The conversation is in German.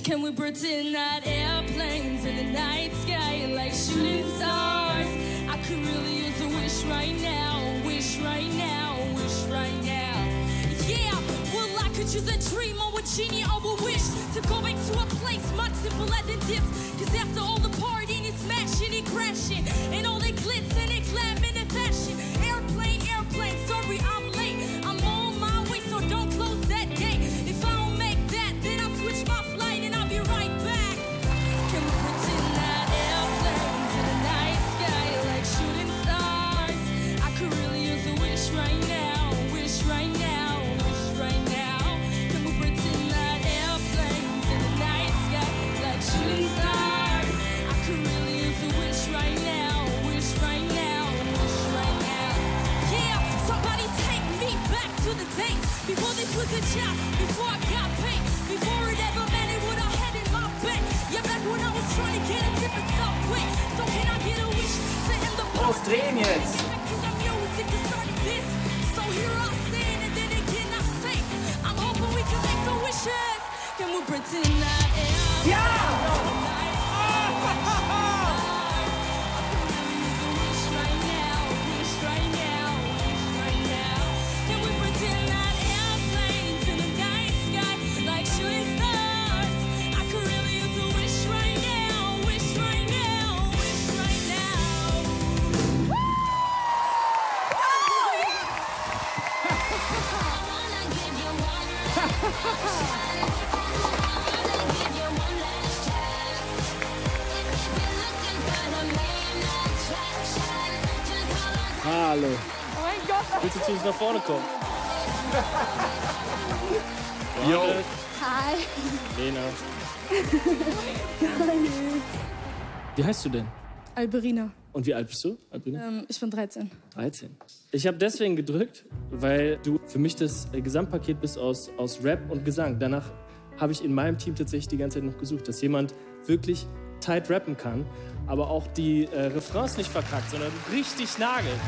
Can we pretend that airplanes in the night sky like shooting stars? I could really use a wish right now, wish right now, wish right now. Yeah, well I could use a dream or a genie or a wish to go back to a place much simpler than this. Cause after all the partying and smashing and crashing and all the glitz and the glam and the fashion, airplane, airplane, sorry I'm late. I'm on my way, so don't close that gate. If I don't make that, then I'll switch my flight and I'll be right back. Can we pretend that airplanes in the night sky like shooting stars? I could really use a wish right now, wish right now, wish right now. Can we pretend that airplanes in the night sky like shooting stars? I could really use a wish right now, wish right now, wish right now. Yeah, somebody take me back to the days before this was a job, before I got paid, before it ever mattered what I had in my bank. Yeah, back when I was trying to get a different subway. So can I get a wish to end the Los, drehen jetzt! So here I stand and then again I say, I'm hoping we can make some wishes. Can we pretend that Hallo. Oh mein Gott. Willst du zu uns nach vorne kommen? Jo. Hi. Lena. Wie heißt du denn? Alberina. Und wie alt bist du, Alberina? Ich bin 13. 13. Ich habe deswegen gedrückt, weil du für mich das Gesamtpaket bist aus Rap und Gesang. Danach habe ich in meinem Team tatsächlich die ganze Zeit noch gesucht, dass jemand wirklich tight rappen kann, aber auch die Refrains nicht verkackt, sondern richtig nagelt.